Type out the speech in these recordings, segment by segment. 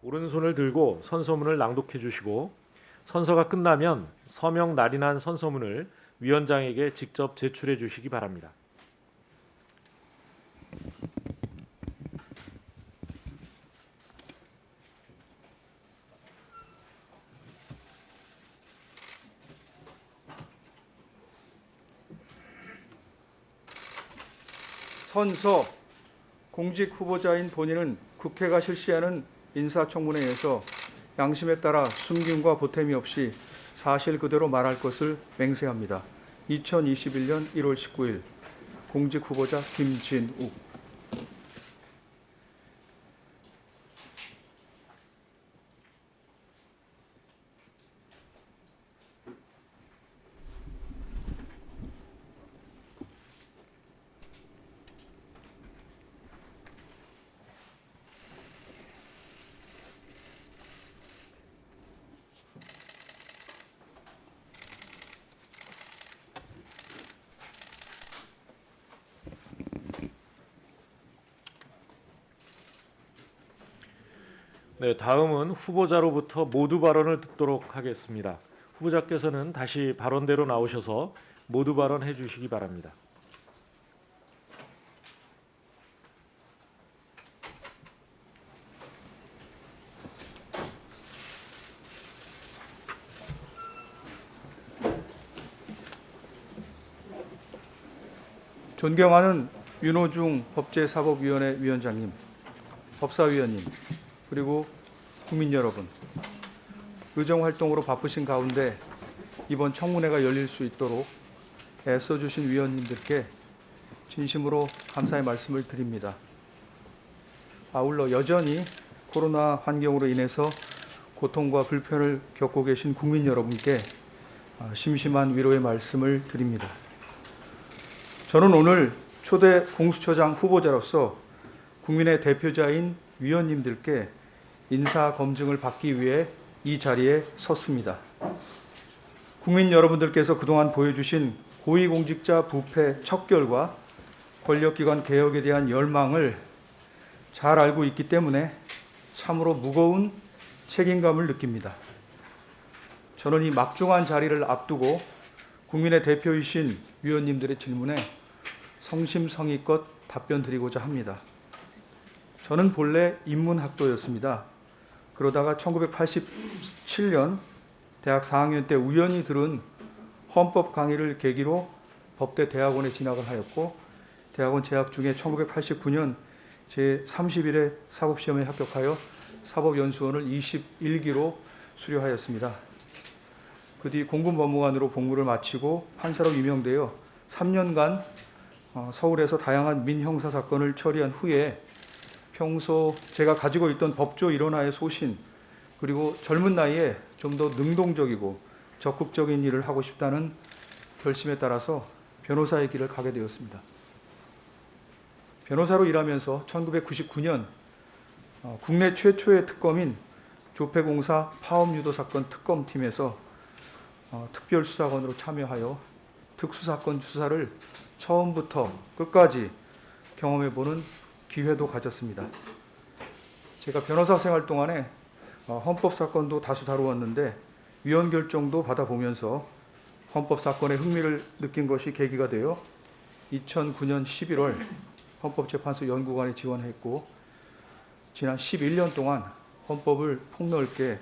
오른손을 들고 선서문을 낭독해 주시고 선서가 끝나면 서명 날인한 선서문을 위원장에게 직접 제출해 주시기 바랍니다. 선서 공직 후보자인 본인은 국회가 실시하는 인사청문회에서 양심에 따라 숨김과 보탬이 없이 사실 그대로 말할 것을 맹세합니다. 2021년 1월 19일 공직 후보자 김진욱. 네, 다음은 후보자로부터 모두 발언을 듣도록 하겠습니다. 후보자께서는 다시 발언대로 나오셔서 모두 발언해 주시기 바랍니다. 존경하는 윤호중 법제사법위원회 위원장님, 법사위원님, 그리고 국민 여러분, 의정활동으로 바쁘신 가운데 이번 청문회가 열릴 수 있도록 애써주신 위원님들께 진심으로 감사의 말씀을 드립니다. 아울러 여전히 코로나 환경으로 인해서 고통과 불편을 겪고 계신 국민 여러분께 심심한 위로의 말씀을 드립니다. 저는 오늘 초대 공수처장 후보자로서 국민의 대표자인 위원님들께 인사 검증을 받기 위해 이 자리에 섰습니다. 국민 여러분들께서 그동안 보여주신 고위공직자 부패 척결과 권력기관 개혁에 대한 열망을 잘 알고 있기 때문에 참으로 무거운 책임감을 느낍니다. 저는 이 막중한 자리를 앞두고 국민의 대표이신 위원님들의 질문에 성심성의껏 답변 드리고자 합니다. 저는 본래 인문학도였습니다. 그러다가 1987년 대학 4학년 때 우연히 들은 헌법 강의를 계기로 법대 대학원에 진학을 하였고, 대학원 재학 중에 1989년 제31회 사법시험에 합격하여 사법연수원을 21기로 수료하였습니다. 그 뒤 공군법무관으로 복무를 마치고 판사로 임명되어 3년간 서울에서 다양한 민형사 사건을 처리한 후에 평소 제가 가지고 있던 법조 일원화의 소신, 그리고 젊은 나이에 좀 더 능동적이고 적극적인 일을 하고 싶다는 결심에 따라서 변호사의 길을 가게 되었습니다. 변호사로 일하면서 1999년 국내 최초의 특검인 조폐공사 파업유도 사건 특검팀에서 특별수사관으로 참여하여 특수사건 수사를 처음부터 끝까지 경험해보는 기회도 가졌습니다. 제가 변호사 생활 동안에 헌법사건도 다수 다루었는데 위헌 결정도 받아보면서 헌법사건에 흥미를 느낀 것이 계기가 되어 2009년 11월 헌법재판소 연구관에 지원했고, 지난 11년 동안 헌법을 폭넓게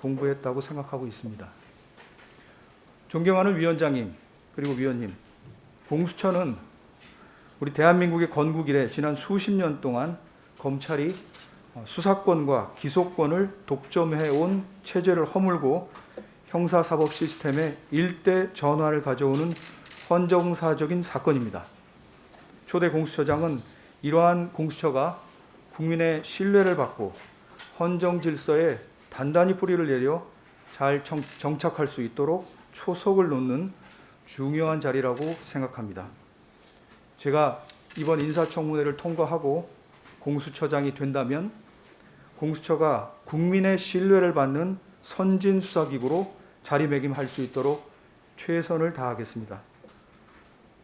공부했다고 생각하고 있습니다. 존경하는 위원장님, 그리고 위원님, 공수처는 우리 대한민국의 건국 이래 지난 수십 년 동안 검찰이 수사권과 기소권을 독점해온 체제를 허물고 형사사법 시스템의 일대 전환을 가져오는 헌정사적인 사건입니다. 초대 공수처장은 이러한 공수처가 국민의 신뢰를 받고 헌정 질서에 단단히 뿌리를 내려 잘 정착할 수 있도록 초석을 놓는 중요한 자리라고 생각합니다. 제가 이번 인사청문회를 통과하고 공수처장이 된다면 공수처가 국민의 신뢰를 받는 선진수사기구로 자리매김할 수 있도록 최선을 다하겠습니다.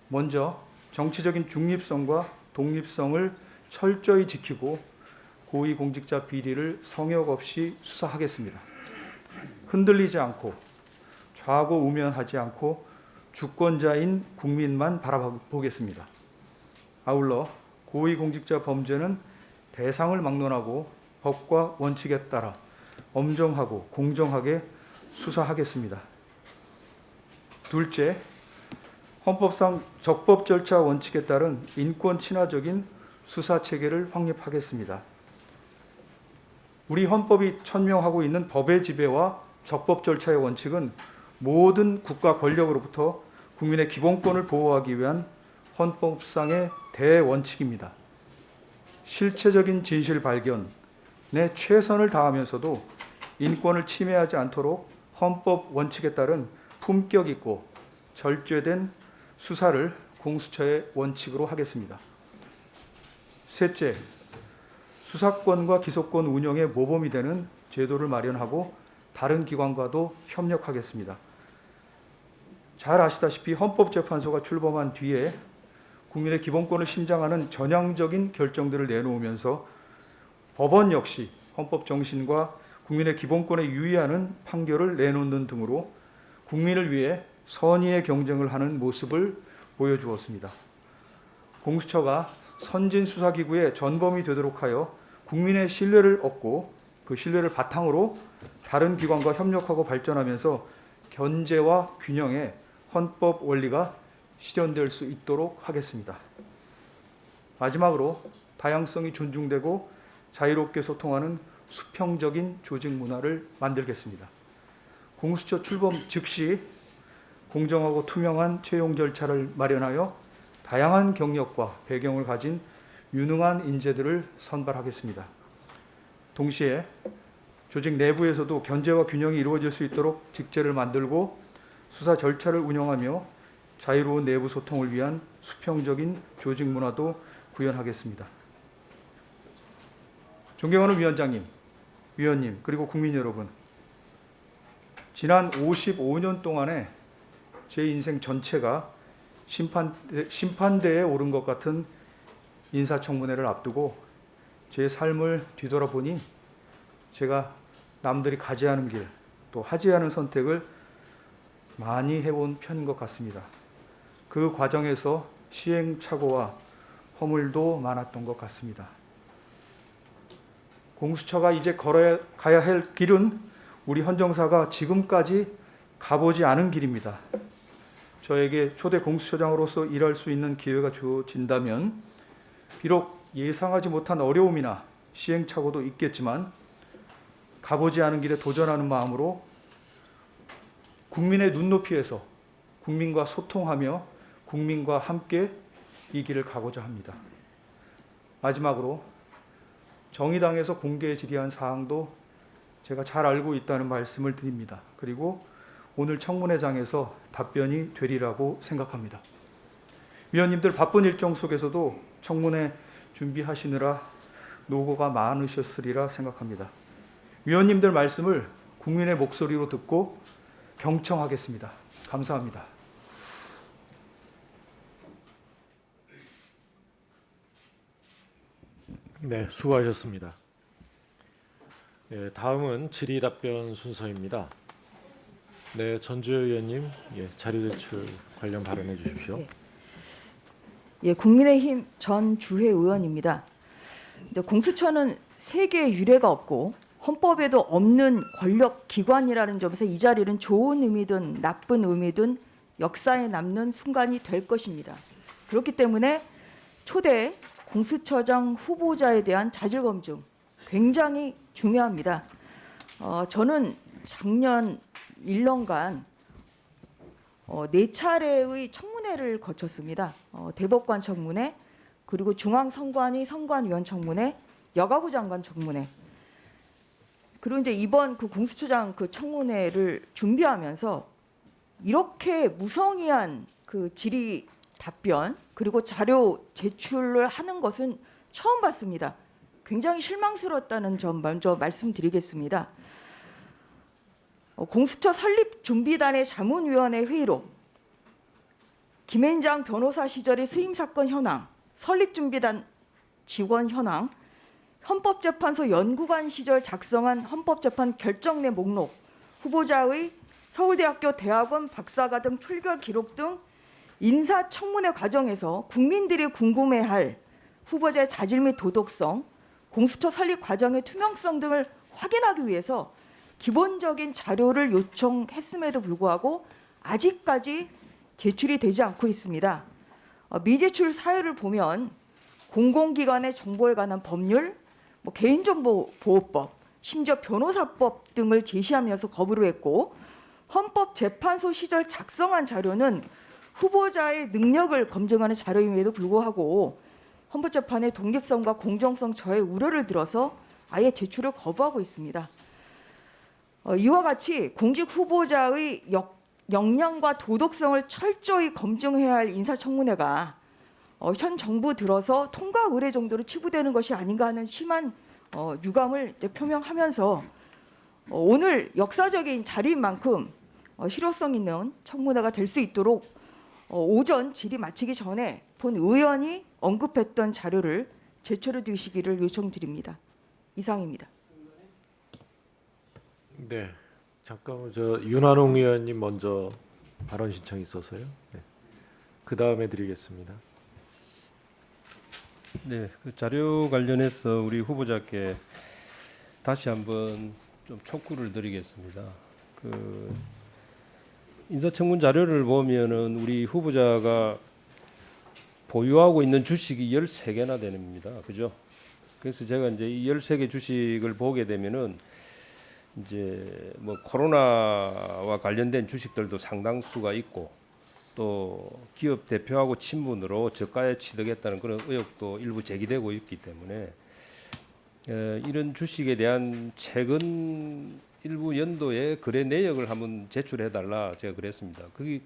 먼저 정치적인 중립성과 독립성을 철저히 지키고 고위공직자 비리를 성역 없이 수사하겠습니다. 흔들리지 않고 좌고우면하지 않고 주권자인 국민만 바라보겠습니다. 아울러 고위공직자 범죄는 대상을 막론하고 법과 원칙에 따라 엄정하고 공정하게 수사하겠습니다. 둘째, 헌법상 적법 절차 원칙에 따른 인권 친화적인 수사 체계를 확립하겠습니다. 우리 헌법이 천명하고 있는 법의 지배와 적법 절차의 원칙은 모든 국가 권력으로부터 국민의 기본권을 보호하기 위한 헌법상의 대원칙입니다. 실체적인 진실 발견에 최선을 다하면서도 인권을 침해하지 않도록 헌법 원칙에 따른 품격 있고 절제된 수사를 공수처의 원칙으로 하겠습니다. 셋째, 수사권과 기소권 운영에 모범이 되는 제도를 마련하고 다른 기관과도 협력하겠습니다. 잘 아시다시피 헌법재판소가 출범한 뒤에 국민의 기본권을 심장하는 전향적인 결정들을 내놓으면서 법원 역시 헌법 정신과 국민의 기본권에 유의하는 판결을 내놓는 등으로 국민을 위해 선의의 경쟁을 하는 모습을 보여주었습니다. 공수처가 선진 수사기구의 전범이 되도록 하여 국민의 신뢰를 얻고 그 신뢰를 바탕으로 다른 기관과 협력하고 발전하면서 견제와 균형의 헌법 원리가 실현될 수 있도록 하겠습니다. 마지막으로 다양성이 존중되고 자유롭게 소통하는 수평적인 조직 문화를 만들겠습니다. 공수처 출범 즉시 공정하고 투명한 채용 절차를 마련하여 다양한 경력과 배경을 가진 유능한 인재들을 선발하겠습니다. 동시에 조직 내부에서도 견제와 균형이 이루어질 수 있도록 직제를 만들고 수사 절차를 운영하며 자유로운 내부 소통을 위한 수평적인 조직 문화도 구현하겠습니다. 존경하는 위원장님, 위원님, 그리고 국민 여러분, 지난 55년 동안의 제 인생 전체가 심판대에 오른 것 같은 인사청문회를 앞두고 제 삶을 뒤돌아보니 제가 남들이 가지 않은 길, 또 하지 않은 선택을 많이 해온 편인 것 같습니다. 그 과정에서 시행착오와 허물도 많았던 것 같습니다. 공수처가 이제 걸어가야 할 길은 우리 헌정사가 지금까지 가보지 않은 길입니다. 저에게 초대 공수처장으로서 일할 수 있는 기회가 주어진다면 비록 예상하지 못한 어려움이나 시행착오도 있겠지만 가보지 않은 길에 도전하는 마음으로 국민의 눈높이에서 국민과 소통하며 국민과 함께 이 길을 가고자 합니다. 마지막으로 정의당에서 공개 질의한 사항도 제가 잘 알고 있다는 말씀을 드립니다. 그리고 오늘 청문회장에서 답변이 되리라고 생각합니다. 위원님들 바쁜 일정 속에서도 청문회 준비하시느라 노고가 많으셨으리라 생각합니다. 위원님들 말씀을 국민의 목소리로 듣고 경청하겠습니다. 감사합니다. 네, 수고하셨습니다. 다음은 질의 답변 순서입니다. 네, 전주현 의원님, 자료 제출 관련 발언해 주십시오. 국민의힘 전주회 의원입니다. 공수처는 세계에 유례가 없고 헌법에도 없는 권력 기관이라는 점에서 이 자리는 좋은 의미든 나쁜 의미든 역사에 남는 순간이 될 것입니다. 그렇기 때문에 초대 공수처장 후보자에 대한 자질검증 굉장히 중요합니다. 저는 작년 1년간 4차례의 청문회를 거쳤습니다. 대법관 청문회, 그리고 중앙선관위 선관위원 청문회, 여가부 장관 청문회. 그리고 이제 이번 그 공수처장 그 청문회를 준비하면서 이렇게 무성의한 그 질의 답변 그리고 자료 제출을 하는 것은 처음 봤습니다. 굉장히 실망스러웠다는 점 먼저 말씀드리겠습니다. 공수처 설립 준비단의 자문위원회 회의록, 김앤장 변호사 시절의 수임 사건 현황, 설립 준비단 직원 현황, 헌법재판소 연구관 시절 작성한 헌법재판 결정내 목록, 후보자의 서울대학교 대학원 박사과정 출결 기록 등 인사청문회 과정에서 국민들이 궁금해할 후보자의 자질 및 도덕성, 공수처 설립 과정의 투명성 등을 확인하기 위해서 기본적인 자료를 요청했음에도 불구하고 아직까지 제출이 되지 않고 있습니다. 미제출 사유를 보면 공공기관의 정보에 관한 법률, 개인정보보호법, 심지어 변호사법 등을 제시하면서 거부를 했고, 헌법재판소 시절 작성한 자료는 후보자의 능력을 검증하는 자료임에도 불구하고 헌법재판의 독립성과 공정성 저해 우려를 들어서 아예 제출을 거부하고 있습니다. 이와 같이 공직 후보자의 역량과 도덕성을 철저히 검증해야 할 인사청문회가 현 정부 들어서 통과 의례 정도로 치부되는 것이 아닌가 하는 심한 유감을 이제 표명하면서 오늘 역사적인 자리인 만큼 실효성 있는 청문회가 될 수 있도록 오전 질의 마치기 전에 본 의원이 언급했던 자료를 제출해 주시기를 요청드립니다. 이상입니다. 네, 잠깐만 윤한홍 의원님 먼저 발언 신청이 있어서요. 네. 그 다음에 드리겠습니다. 네, 그 자료 관련해서 우리 후보자께 다시 한번 좀 촉구를 드리겠습니다. 그 인사청문 자료를 보면은 우리 후보자가 보유하고 있는 주식이 13개나 됩니다. 그죠? 그래서 제가 이제 이 13개 주식을 보게 되면은 이제 뭐 코로나와 관련된 주식들도 상당수가 있고 또 기업 대표하고 친분으로 저가에 취득했다는 그런 의혹도 일부 제기되고 있기 때문에 이런 주식에 대한 최근 일부 연도의 거래 내역을 한번 제출해 달라 제가 그랬습니다. 그게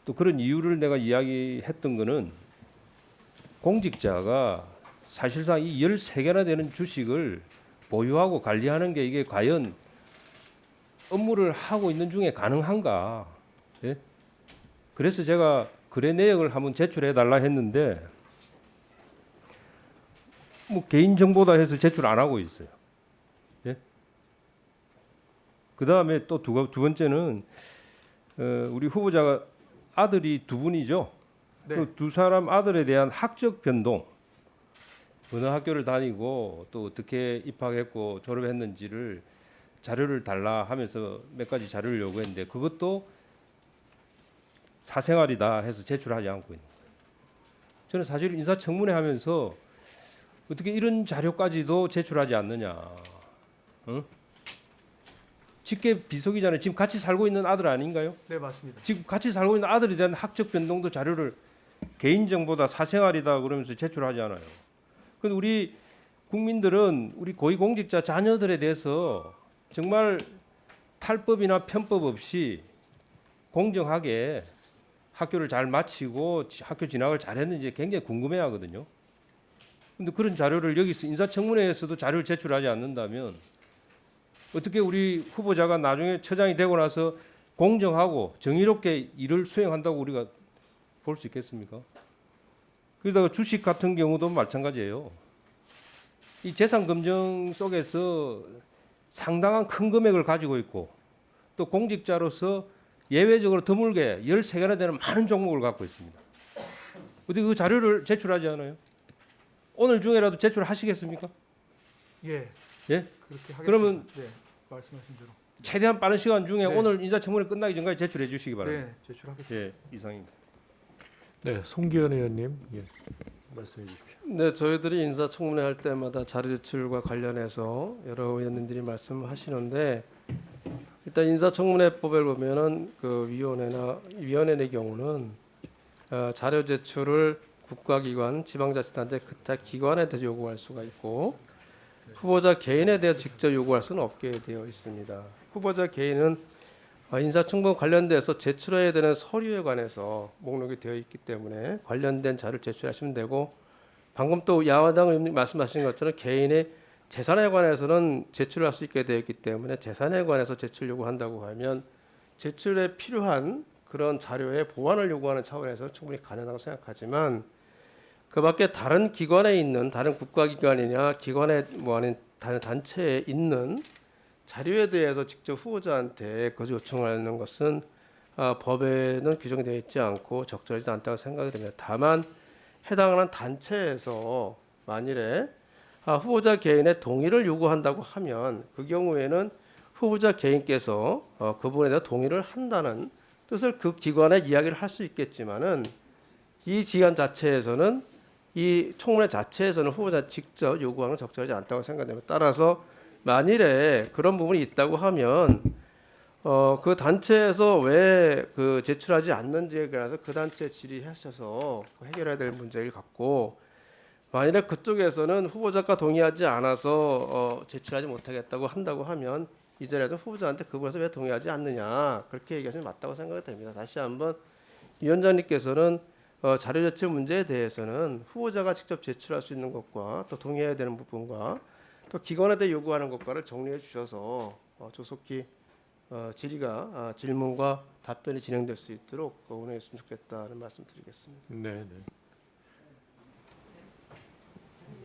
또 그런 이유를 내가 이야기했던 거는 공직자가 사실상 이 13개나 되는 주식을 보유하고 관리하는 게 이게 과연 업무를 하고 있는 중에 가능한가? 예? 그래서 제가 거래 내역을 한번 제출해 달라 했는데 뭐 개인 정보다 해서 제출 안 하고 있어요. 예? 그 다음에 또 두 번째는 우리 후보자가 아들이 두 분이죠. 네. 그 두 사람 아들에 대한 학적 변동, 어느 학교를 다니고 또 어떻게 입학했고 졸업했는지를 자료를 달라 하면서 몇 가지 자료를 요구했는데 그것도 사생활이다 해서 제출하지 않고 있는 거예요. 저는 사실 인사청문회 하면서 어떻게 이런 자료까지도 제출하지 않느냐. 응? 직계 비서기자는 지금 같이 살고 있는 아들 아닌가요? 네, 맞습니다. 지금 같이 살고 있는 아들에 대한 학적 변동도 자료를 개인정보다 사생활이다 그러면서 제출하지 않아요. 근데 우리 국민들은 우리 고위공직자 자녀들에 대해서 정말 탈법이나 편법 없이 공정하게 학교를 잘 마치고 학교 진학을 잘했는지 굉장히 궁금해하거든요. 근데 그런 자료를 여기서 인사청문회에서도 자료를 제출하지 않는다면 어떻게 우리 후보자가 나중에 처장이 되고 나서 공정하고 정의롭게 일을 수행한다고 우리가 볼 수 있겠습니까? 그러다가 주식 같은 경우도 마찬가지예요. 이 재산 검증 속에서 상당한 큰 금액을 가지고 있고 또 공직자로서 예외적으로 드물게 13개나 되는 많은 종목을 갖고 있습니다. 어떻게 그 자료를 제출하지 않아요? 오늘 중에라도 제출하시겠습니까? 예. 예? 그렇게 하겠습니다. 그러면 네, 말씀하신 대로. 최대한 빠른 시간 중에 네. 오늘 인사청문회 끝나기 전까지 제출해 주시기 바랍니다. 네, 제출하겠습니다. 예, 이상입니다. 네, 송기현 의원님 말씀해 주십시오. 네, 저희들이 인사청문회 할 때마다 자료 제출과 관련해서 여러 의원님들이 말씀하시는데 일단 인사청문회법을 보면은 그 위원회의 경우는 자료 제출을 국가기관, 지방자치단체, 기타 기관에 대해 요구할 수가 있고 후보자 개인에 대해 직접 요구할 수는 없게 되어 있습니다. 후보자 개인은 인사청문 관련돼서 제출해야 되는 서류에 관해서 목록이 되어 있기 때문에 관련된 자료를 제출하시면 되고 방금 또 야당 의원님 말씀하신 것처럼 개인의 재산에 관해서는 제출할 수 있게 되어 있기 때문에 재산에 관해서 제출 요구한다고 하면 제출에 필요한 그런 자료의 보완을 요구하는 차원에서 충분히 가능하다고 생각하지만 그밖에 다른 기관에 있는 다른 국가기관이나 기관에 뭐 아닌 다른 단체에 있는 자료에 대해서 직접 후보자한테 그것을 요청하는 것은 법에는 규정되어 있지 않고 적절하지 않다고 생각이 됩니다. 다만 해당하는 단체에서 만일에 후보자 개인의 동의를 요구한다고 하면 그 경우에는 후보자 개인께서 그 부분에 대해서 동의를 한다는 뜻을 그 기관에 이야기를 할 수 있겠지만은 이 기관 자체에서는 이 청문회 자체에서는 후보자 직접 요구하는 건 적절하지 않다고 생각됩니다. 따라서 만일에 그런 부분이 있다고 하면 그 단체에서 왜 그 제출하지 않는지에 관해서 그 단체에 질의하셔서 해결해야 될 문제를 갖고 만일에 그쪽에서는 후보자가 동의하지 않아서 제출하지 못하겠다고 한다고 하면 이 자리에서 후보자한테 그 부분에서 왜 동의하지 않느냐 그렇게 얘기하시면 맞다고 생각이 됩니다. 다시 한번 위원장님께서는 자료 제출 문제에 대해서는 후보자가 직접 제출할 수 있는 것과 또 동의해야 되는 부분과 또 기관에 대해 요구하는 것과를 정리해 주셔서 조속히 질문과 답변이 진행될 수 있도록 운영했으면 좋겠다는 말씀드리겠습니다. 네, 네.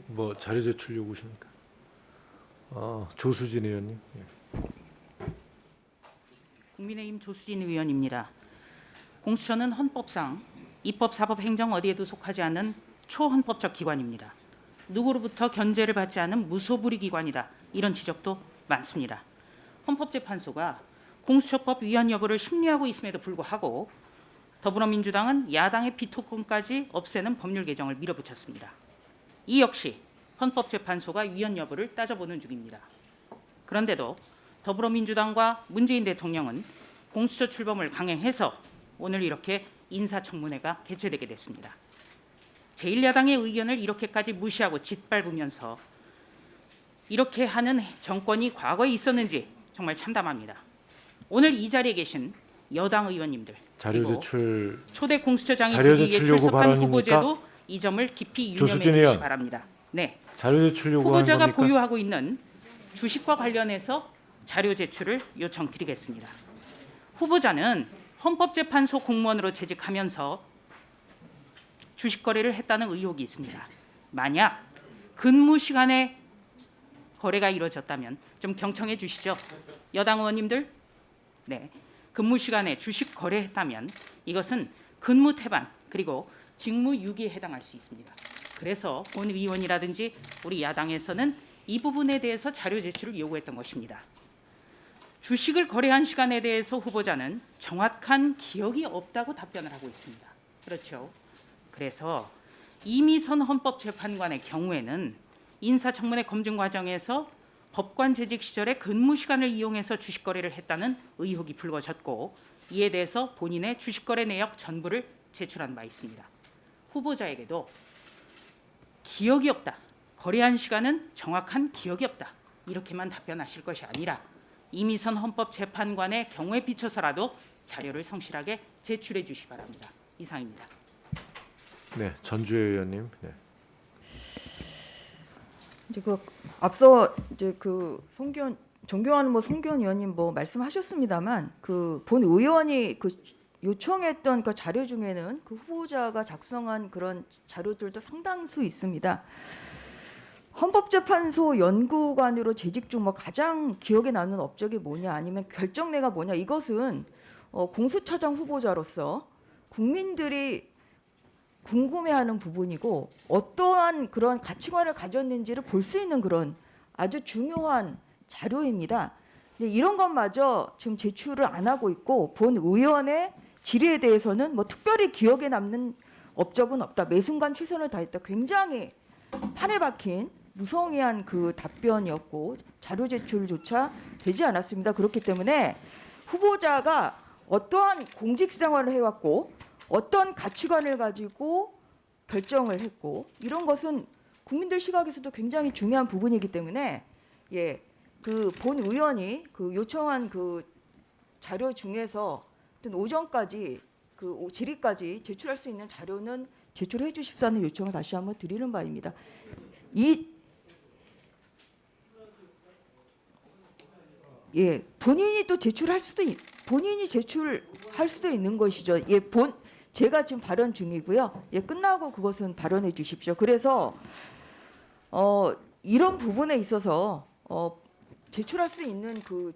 뭐 자료 제출 요구십니까? 조수진 의원님. 예. 국민의힘 조수진 의원입니다. 공수처는 헌법상 입법, 사법, 행정 어디에도 속하지 않는 초헌법적 기관입니다. 누구로부터 견제를 받지 않은 무소불위 기관이다. 이런 지적도 많습니다. 헌법재판소가 공수처법 위헌 여부를 심리하고 있음에도 불구하고 더불어민주당은 야당의 비토권까지 없애는 법률 개정을 밀어붙였습니다. 이 역시 헌법재판소가 위헌 여부를 따져보는 중입니다. 그런데도 더불어민주당과 문재인 대통령은 공수처 출범을 강행해서 오늘 이렇게 인사청문회가 개최되게 됐습니다. 제1야당의 의견을 이렇게까지 무시하고 짓밟으면서 이렇게 하는 정권이 과거에 있었는지 정말 참담합니다. 오늘 이 자리에 계신 여당 의원님들 자료 그리고 제출 초대 공수처장이 자료 되기 위해 제출 요구 출석한 발언입니까? 후보자도 이 점을 깊이 유념해 조수진 주시기 의원. 바랍니다. 네, 자료 제출 요구하는 후보자가 겁니까? 보유하고 있는 주식과 관련해서 자료 제출을 요청드리겠습니다. 후보자는 헌법재판소 공무원으로 재직하면서 주식 거래를 했다는 의혹이 있습니다. 만약 근무 시간에 거래가 이루어졌다면 좀 경청해 주시죠. 여당 의원님들. 네, 근무 시간에 주식 거래했다면 이것은 근무 태반 그리고 직무 유기에 해당할 수 있습니다. 그래서 본 의원이라든지 우리 야당에서는 이 부분에 대해서 자료 제출을 요구했던 것입니다. 주식을 거래한 시간에 대해서 후보자는 정확한 기억이 없다고 답변을 하고 있습니다. 그렇죠. 그래서 이미선 헌법재판관의 경우에는 인사청문회 검증 과정에서 법관 재직 시절에 근무 시간을 이용해서 주식 거래를 했다는 의혹이 불거졌고 이에 대해서 본인의 주식 거래 내역 전부를 제출한 바 있습니다. 후보자에게도 기억이 없다. 거래한 시간은 정확한 기억이 없다. 이렇게만 답변하실 것이 아니라 이미선 헌법재판관의 경우에 비춰서라도 자료를 성실하게 제출해 주시기 바랍니다. 이상입니다. 네, 전주혜 의원님. 네. 이제 그 앞서 이제 그 존경하는 송기현 의원님 말씀하셨습니다만 그 본 의원이 그 요청했던 그 자료 중에는 그 후보자가 작성한 그런 자료들도 상당수 있습니다. 헌법재판소 연구관으로 재직 중 가장 기억에 남는 업적이 뭐냐 아니면 결정내가 뭐냐 이것은 공수처장 후보자로서 국민들이 궁금해하는 부분이고 어떠한 그런 가치관을 가졌는지를 볼 수 있는 그런 아주 중요한 자료입니다. 이런 것마저 지금 제출을 안 하고 있고 본 의원의 질의에 대해서는 특별히 기억에 남는 업적은 없다. 매 순간 최선을 다했다. 굉장히 판에 박힌 무성의한 그 답변이었고 자료 제출조차 되지 않았습니다. 그렇기 때문에 후보자가 어떠한 공직 생활을 해왔고 어떤 가치관을 가지고 결정을 했고 이런 것은 국민들 시각에서도 굉장히 중요한 부분이기 때문에 그 본 의원이 그 요청한 그 자료 중에서 오전까지 그 질의까지 제출할 수 있는 자료는 제출해 주십사는 요청을 다시 한번 드리는 바입니다. 본인이 또 제출할 수도 본인이 제출할 수도 있는 것이죠. 제가 지금 발언 중이고요. 예, 끝나고 그것은 발언해 주십시오. 그래서 이런 부분에 있어서 제출할 수 있는 그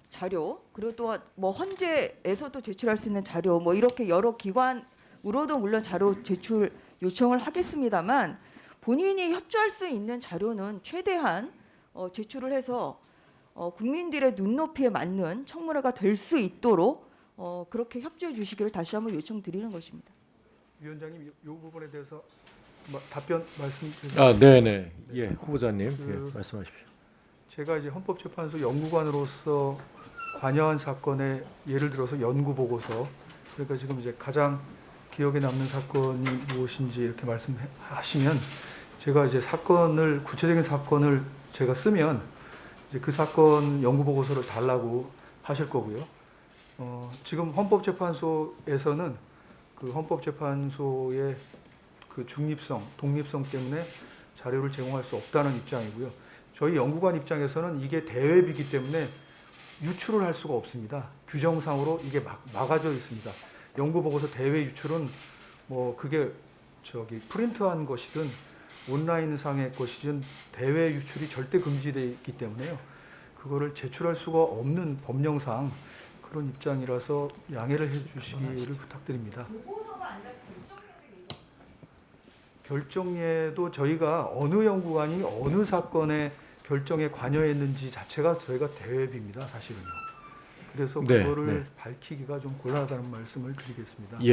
자료, 그리고 또 뭐 헌재에서도 제출할 수 있는 자료, 뭐 이렇게 여러 기관으로도 물론 자료 제출 요청을 하겠습니다만, 본인이 협조할 수 있는 자료는 최대한 제출을 해서 국민들의 눈높이에 맞는 청문회가 될 수 있도록 그렇게 협조해 주시기를 다시 한번 요청드리는 것입니다. 위원장님, 이 부분에 대해서 답변 말씀드리겠습니다. 아, 네네. 예, 후보자님 예, 말씀하십시오. 제가 이제 헌법재판소 연구관으로서 관여한 사건의 예를 들어서 연구 보고서, 그러니까 지금 이제 가장 기억에 남는 사건이 무엇인지 이렇게 말씀하시면 제가 이제 구체적인 사건을 제가 쓰면 이제 그 사건 연구 보고서를 달라고 하실 거고요. 지금 헌법재판소에서는 그 헌법재판소의 그 중립성, 독립성 때문에 자료를 제공할 수 없다는 입장이고요. 저희 연구관 입장에서는 이게 대외비기 때문에 유출을 할 수가 없습니다. 규정상으로 이게 막아져 있습니다. 연구보고서 대외 유출은 뭐 그게 프린트한 것이든 온라인상의 것이든 대외 유출이 절대 금지되어 있기 때문에요. 그거를 제출할 수가 없는 법령상 그런 입장이라서 양해를 해주시기를 부탁드립니다. 결정례도 저희가 어느 연구관이 어느 사건의 결정에 관여했는지 자체가 저희가 대외비입니다, 사실은요. 그래서 네, 그거를 네. 밝히기가 좀 곤란하다는 말씀을 드리겠습니다. 예.